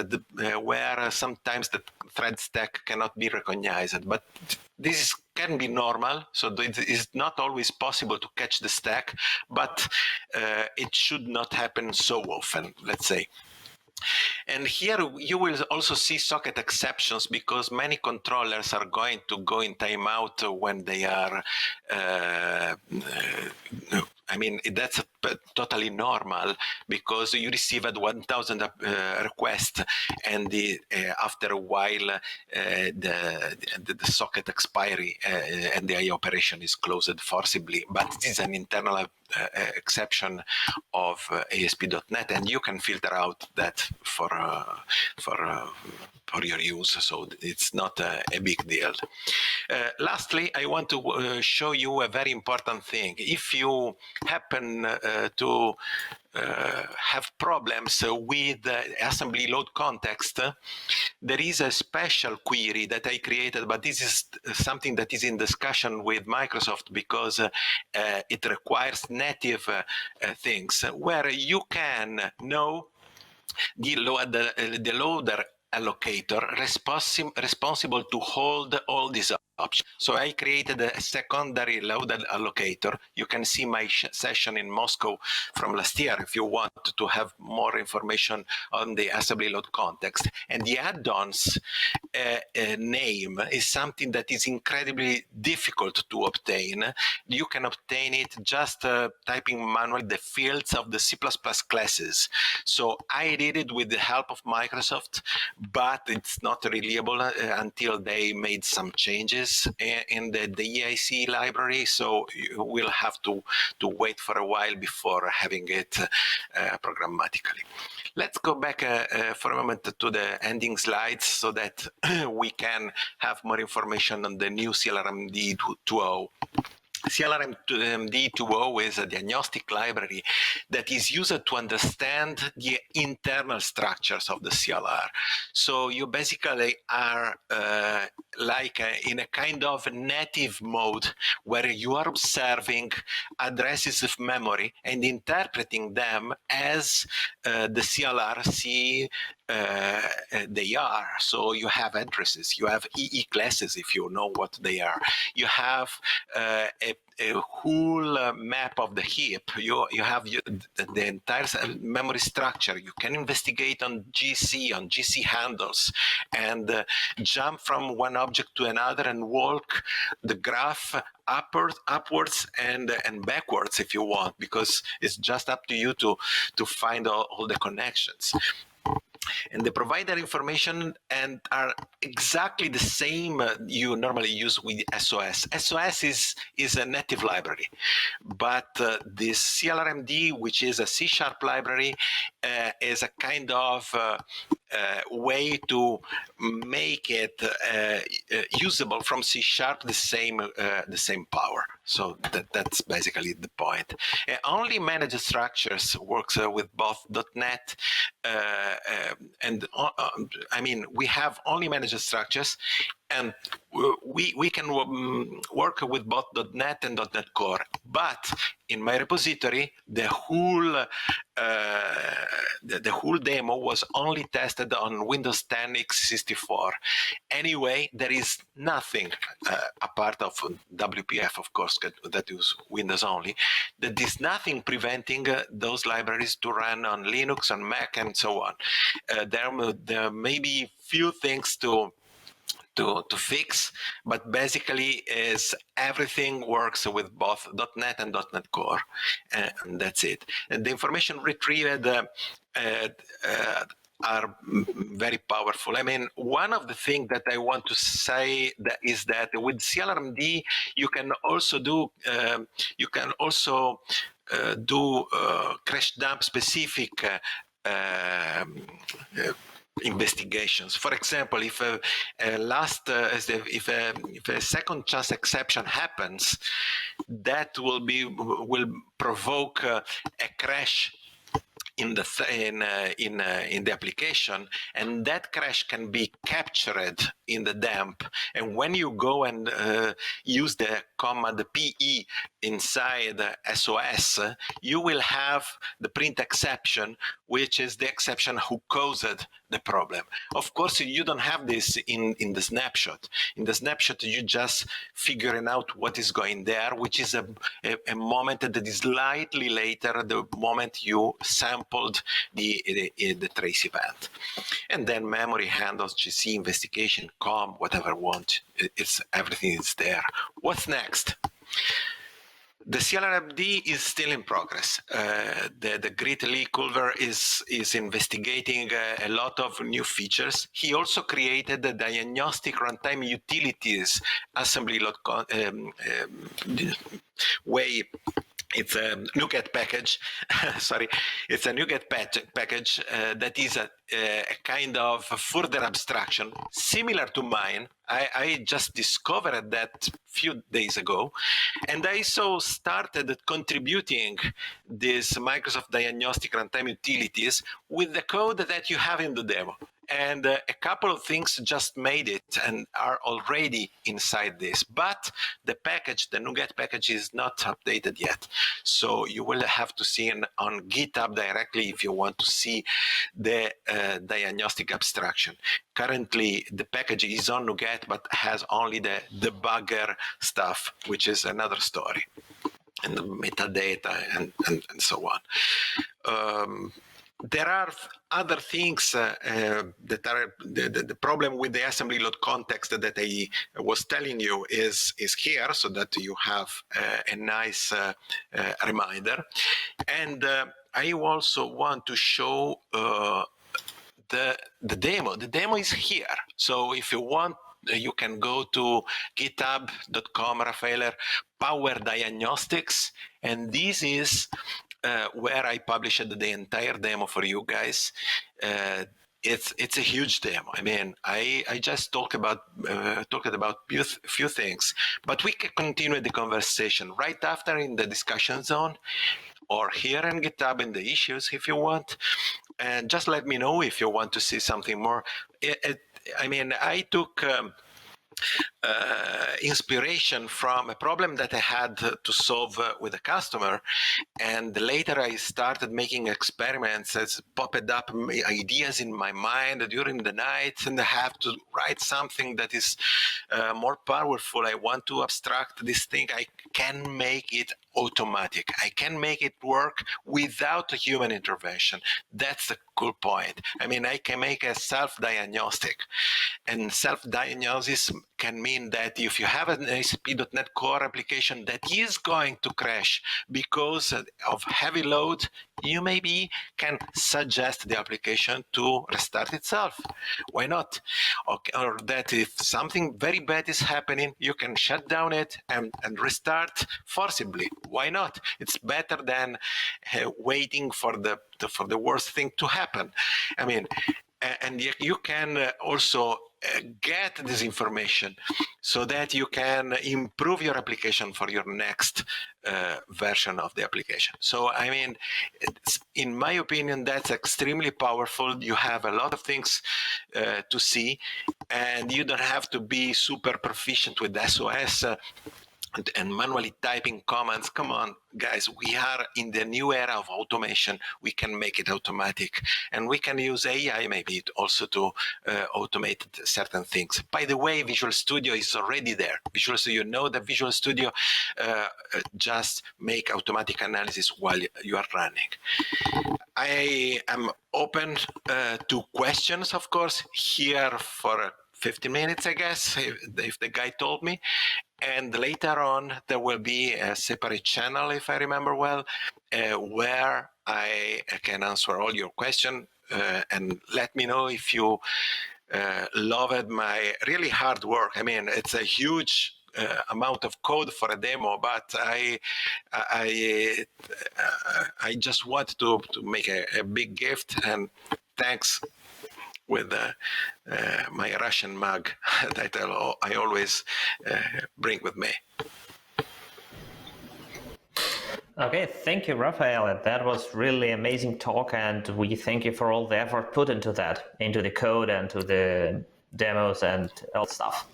where sometimes the thread stack cannot be recognized. But this can be normal, so it is not always possible to catch the stack, but it should not happen so often, let's say. And here you will also see socket exceptions, because many controllers are going to go in timeout when they are I mean, that's totally normal, because you received 1,000 requests, and after a while the socket expiry and the IO operation is closed forcibly. But this is an internal exception of ASP.NET, and you can filter out that for your use, so it's not a big deal. Lastly, I want to show you a very important thing. If you happen to have problems with assembly load context, there is a special query that I created, but this is something that is in discussion with Microsoft, because it requires native things, where you can know the loader allocator responsible to hold all these options. So I created a secondary loader allocator. You can see my session in Moscow from last year if you want to have more information on the assembly load context. And the add-ons name is something that is incredibly difficult to obtain. You can obtain it just typing manually the fields of the C++ classes. So I did it with the help of Microsoft, but it's not reliable until they made some changes in the EIC library. So you will have to wait for a while before having it programmatically. Let's go back for a moment to the ending slides, so that we can have more information on the new CLRMD 2.0. CLRMD 2.0 is a diagnostic library that is used to understand the internal structures of the CLR. So you basically are in a kind of native mode, where you are observing addresses of memory and interpreting them as the CLR see they are. So you have addresses, you have EE classes, if you know what they are. You have a whole map of the heap. You have the entire memory structure. You can investigate on GC handles, and jump from one object to another and walk the graph upwards and backwards if you want, because it's just up to you to find all the connections. And the provider information and are exactly the same you normally use with SOS. SOS is a native library, but this CLRMD, which is a C# library, is a kind of way to make it usable from C# the same power. So that's basically the point. Only managed structures works with both .NET and I mean, we have only managed structures, and we can work with both .NET and .NET Core. But in my repository, the whole demo was only tested on Windows 10 x64. Anyway, there is nothing apart of WPF, of course, that is Windows only. There is nothing preventing those libraries to run on Linux, on Mac, and so on. There may be few things to fix, but basically is everything works with both .NET and .NET Core, and that's it. And the information retrieved are very powerful. I mean, one of the things that I want to say that is that with CLRMD, you can also do crash dump specific investigations. For example, if if a second chance exception happens, that will provoke a crash in the application, and that crash can be captured in the dump. And when you go and use the command PE inside SOS, you will have the print exception, which is the exception who caused the problem. Of course, you don't have this in the snapshot. In the snapshot, you just figuring out what is going there, which is a moment that is slightly later, the moment you sampled the trace event. And then memory handles GC, investigation, COM, whatever you want. Everything is there. What's next? The CLRMD is still in progress. The Grit Lee Culver is investigating a lot of new features. He also created the diagnostic runtime utilities assembly way. It's a NuGet package. Sorry, it's a NuGet package that is a kind of further abstraction similar to mine. I just discovered that few days ago, and I started contributing this Microsoft Diagnostic Runtime Utilities with the code that you have in the demo. And a couple of things just made it and are already inside this. But the package, the NuGet package, is not updated yet. So you will have to see on GitHub directly if you want to see the diagnostic abstraction. Currently, the package is on NuGet, but has only the debugger stuff, which is another story, and the metadata and so on. There are other things that are the problem with the assembly load context that I was telling you is here, so that you have a nice reminder. And I also want to show the demo. The demo is here. So if you want, you can go to github.com, Raffaele, Power Diagnostics, and this is where I published the entire demo for you guys. It's a huge demo. I mean, I just talked about few things, but we can continue the conversation right after in the discussion zone, or here in GitHub in the issues if you want. And just let me know if you want to see something more. I mean, I took inspiration from a problem that I had to solve with a customer, and later I started making experiments as popped up ideas in my mind during the night, and I have to write something that is more powerful. I want to abstract this thing. I can make it automatic. I can make it work without a human intervention. That's the cool point. I mean, I can make a self-diagnostic, and self-diagnosis can mean that if you have an ASP.NET Core application that is going to crash because of heavy load, you maybe can suggest the application to restart itself. Why not? Okay, or that if something very bad is happening, you can shut down it and restart forcibly. Why not? It's better than waiting for the worst thing to happen. I mean, and you can also get this information so that you can improve your application for your next version of the application. So, I mean, in my opinion, that's extremely powerful. You have a lot of things to see, and you don't have to be super proficient with SOS and manually typing commands. Come on, guys, we are in the new era of automation. We can make it automatic, and we can use AI maybe also to automate certain things. By the way, Visual Studio is already there. Visual Studio, that Visual Studio just make automatic analysis while you are running. I am open to questions, of course, here for 15 minutes, I guess, if the guy told me. And later on, there will be a separate channel, if I remember well, where I can answer all your questions. and let me know if you loved my really hard work. I mean, it's a huge amount of code for a demo, but I just want to make a big gift, and thanks with my Russian mug that I always bring with me. Okay, thank you, Raffaele. That was really amazing talk, and we thank you for all the effort put into that, into the code and to the demos and all stuff.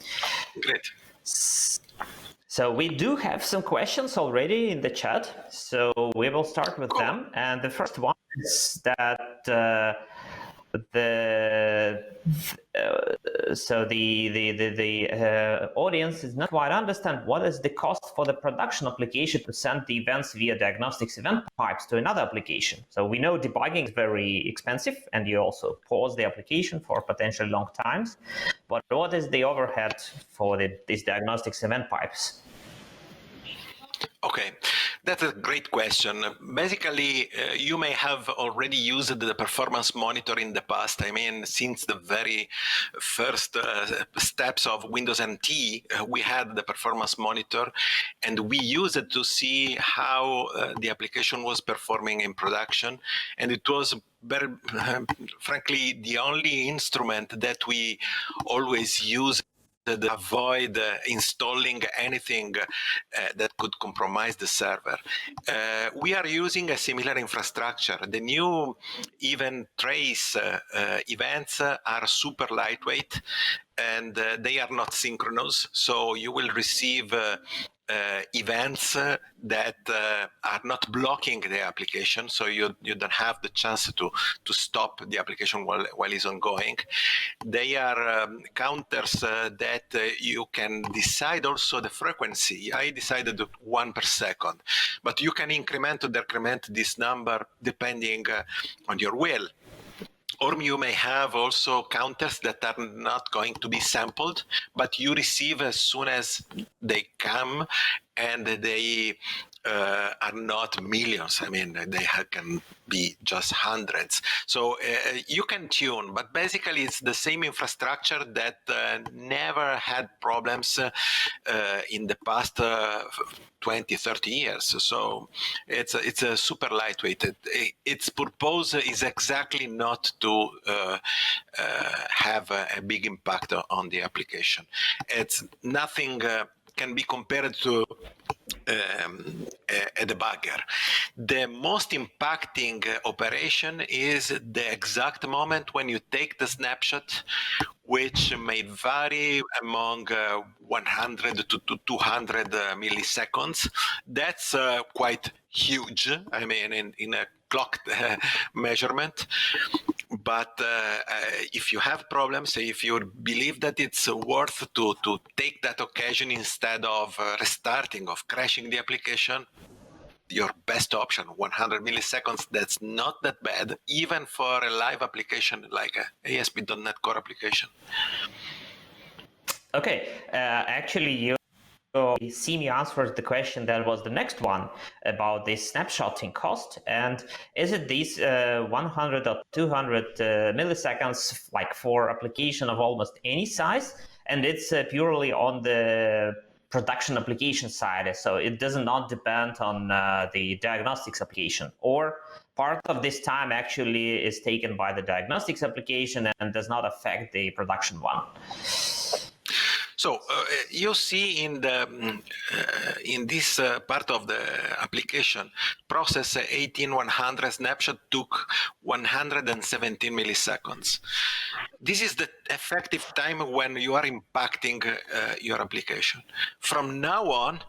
Great. So we do have some questions already in the chat, so we will start with them. And the first one is that the audience does not quite understand what is the cost for the production application to send the events via Diagnostics event pipes to another application. So we know debugging is very expensive, and you also pause the application for potentially long times. But what is the overhead for these Diagnostics event pipes? Okay, that's a great question. Basically, you may have already used the performance monitor in the past. I mean, since the very first steps of Windows NT, we had the performance monitor, and we used it to see how the application was performing in production. And it was very, frankly, the only instrument that we always use to avoid installing anything that could compromise the server. We are using a similar infrastructure. The new event trace events are super lightweight, and they are not synchronous. So you will receive events that are not blocking the application, so you don't have the chance to stop the application while it's ongoing. They are counters that you can decide also the frequency. I decided 1 per second, but you can increment or decrement this number depending on your will. Or you may have also counters that are not going to be sampled, but you receive as soon as they come, and they are not millions. I mean, they can be just hundreds. So you can tune, but basically it's the same infrastructure that never had problems in the past 20, 30 years. So it's a super lightweight. Its purpose is exactly not to have a big impact on the application. It's nothing can be compared to a debugger. The most impacting operation is the exact moment when you take the snapshot, which may vary among 100 to 200 milliseconds. That's quite huge, I mean, in a clocked measurement. But if you have problems, if you believe that it's worth to take that occasion instead of restarting, of crashing the application, your best option, 100 milliseconds, that's not that bad, even for a live application like a ASP.NET Core application. Okay, actually, you see me answered the question that was the next one about this snapshotting cost. And is it these 100 or 200 milliseconds, like for application of almost any size? And it's purely on the production application side, so it does not depend on the diagnostics application, or part of this time actually is taken by the diagnostics application and does not affect the production one. So you see in this part of the application, process 18100 snapshot took 117 milliseconds. This is the effective time when you are impacting your application. From now on,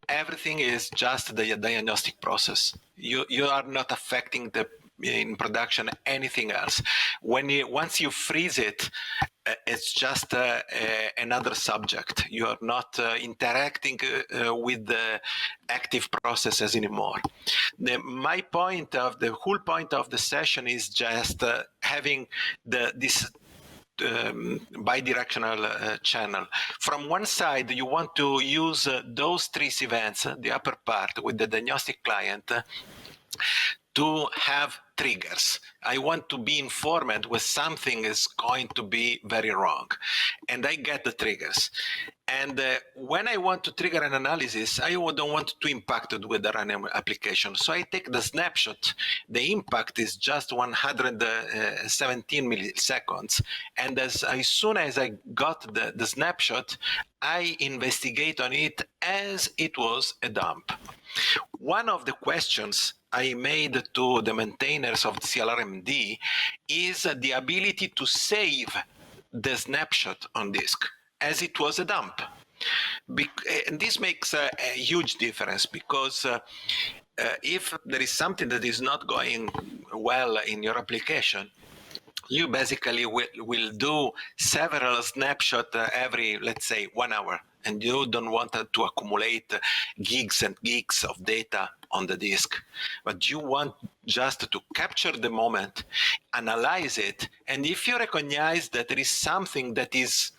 everything is just the diagnostic process. You are not affecting in production anything else. Once you freeze it, it's just another subject. You are not interacting with the active processes anymore. The whole point of the session is just having this bidirectional channel. From one side, you want to use those three events, the upper part with the diagnostic client, to have triggers. I want to be informed when something is going to be very wrong, and I get the triggers. And when I want to trigger an analysis, I don't want to impact it with the random application. So I take the snapshot. The impact is just 117 milliseconds. And as soon as I got the snapshot, I investigate on it as it was a dump. One of the questions I made to the maintainers of CLRMD is the ability to save the snapshot on disk as it was a dump. And this makes a huge difference because if there is something that is not going well in your application, you basically will do several snapshots every, let's say, 1 hour. And you don't want to accumulate gigs and gigs of data on the disk. But you want just to capture the moment, analyze it, and if you recognize that there is something that is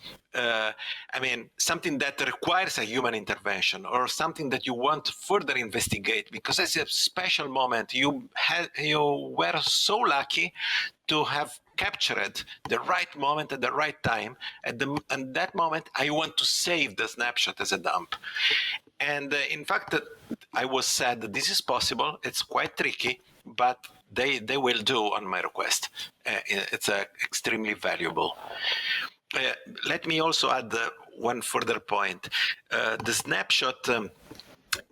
something that requires a human intervention or something that you want to further investigate because it's a special moment, you were so lucky to have captured the right moment at the right time. At that moment, I want to save the snapshot as a dump. And in fact, I was said that this is possible. It's quite tricky, but they will do on my request. It's extremely valuable. Let me also add one further point. The snapshot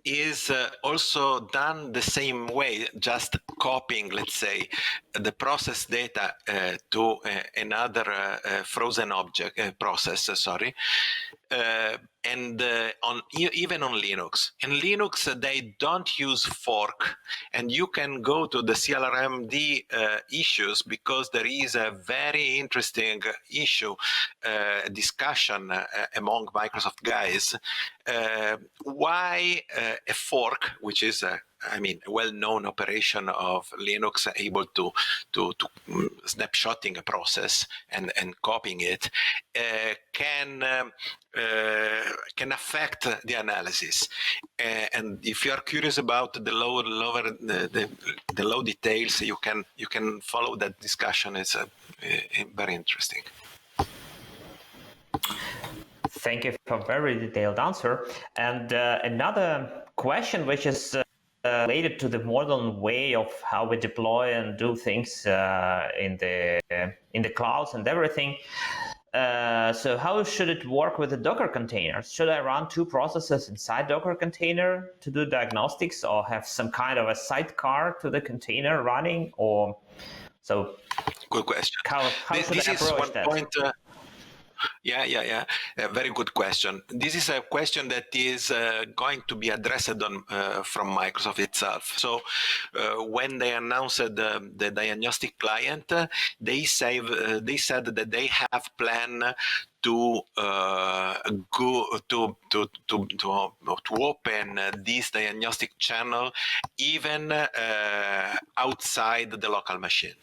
is also done the same way, just copying, let's say, the process data to another frozen object process. And even on Linux. In Linux, they don't use fork, and you can go to the CLRMD issues because there is a very interesting issue discussion among Microsoft guys. Why a fork, which is a well-known operation of Linux, able to snapshotting a process and copying it, can affect the analysis. And if you are curious about the low details, you can follow that discussion. It's very interesting. Thank you for a very detailed answer. And another question, which is related to the modern way of how we deploy and do things in the clouds and everything. So how should it work with the Docker containers? Should I run 2 processes inside Docker container to do diagnostics, or have some kind of a sidecar to the container running? Or so? Good question. How should I approach that? Yeah. A very good question. This is a question that is going to be addressed from Microsoft itself. So when they announced the diagnostic client, they said that they have plan to open this diagnostic channel even outside the local machine,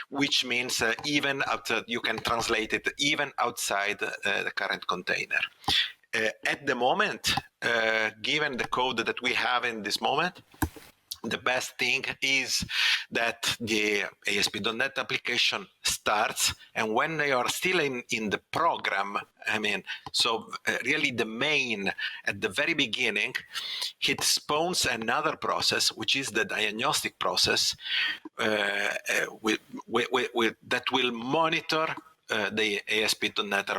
which means even outside, you can translate it even outside the current container. At the moment, given the code that we have in this moment, the best thing is that the ASP.NET application starts, and when they are still in the program, really the main, at the very beginning, it spawns another process, which is the diagnostic process, that will monitor the ASP.NET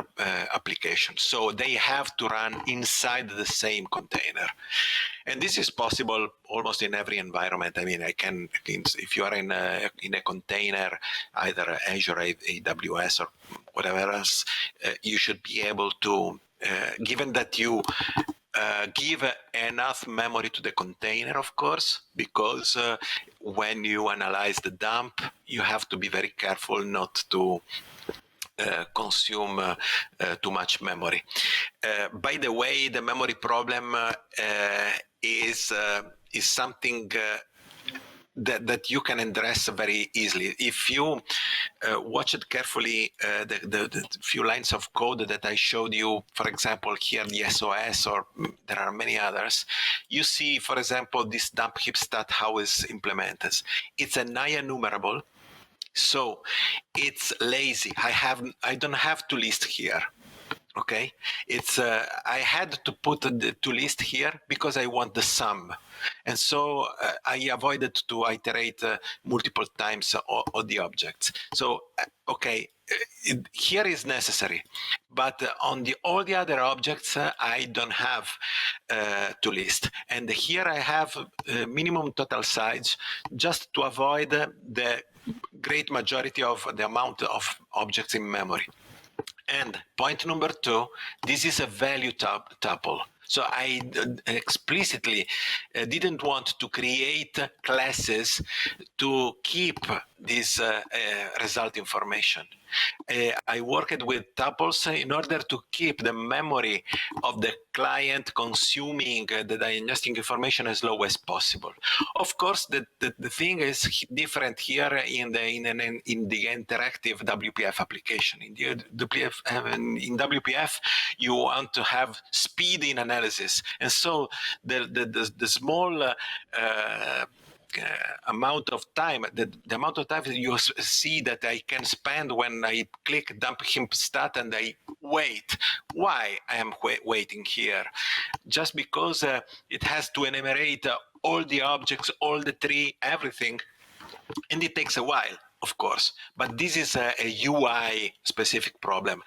application. So they have to run inside the same container. And this is possible almost in every environment. If you are in a container, either Azure, AWS, or whatever else, you should be able to, given that you give enough memory to the container, of course, because when you analyze the dump, you have to be very careful not to consume too much memory. By the way, the memory problem is something that you can address very easily. If you watch it carefully, the few lines of code that I showed you, for example, here the SOS, or there are many others, you see, for example, this dump heap stat, how is implemented. It's an enumerable, so it's lazy. I don't have to list here. Okay, it's I had to put the to list here because I want the sum, and so I avoided to iterate multiple times on the objects. So okay, here is necessary, but on all the other objects I don't have to list, and here I have minimum total size just to avoid the great majority of the amount of objects in memory. And point number 2, this is a value tuple. So I explicitly didn't want to create classes to keep this result information. I worked with tuples in order to keep the memory of the client consuming the diagnostic information as low as possible. Of course, the thing is different here in the interactive WPF application. In WPF, you want to have speed in analysis, and so the small amount of time, the amount of time that you see that I can spend when I click dump heap stat and I wait. Why I am waiting here? Just because it has to enumerate all the objects, all the tree, everything, and it takes a while, of course. But this is a UI specific problem.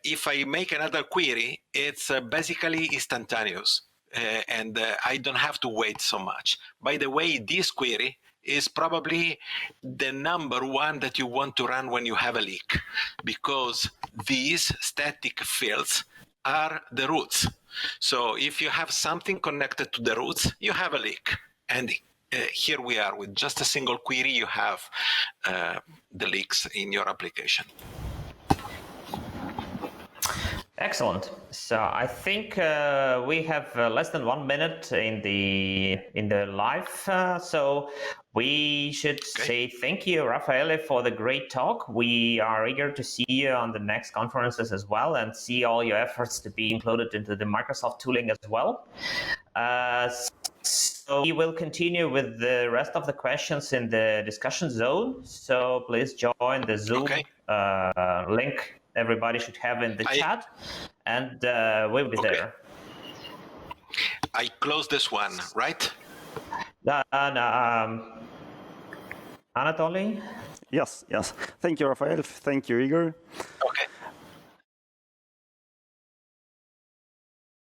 If I make another query, it's basically instantaneous. And I don't have to wait so much. By the way, this query is probably the number one that you want to run when you have a leak, because these static fields are the roots. So if you have something connected to the roots, you have a leak. And here we are with just a single query, you have the leaks in your application. Excellent. So I think we have less than 1 minute in the live, so we should say thank you, Raffaele, for the great talk. We are eager to see you on the next conferences as well, and see all your efforts to be included into the Microsoft tooling as well. So we will continue with the rest of the questions in the discussion zone. So please join the Zoom link everybody should have in the chat, and we'll be there. I close this one, right? Anatoly? Yes. Thank you, Raffaele. Thank you, Igor.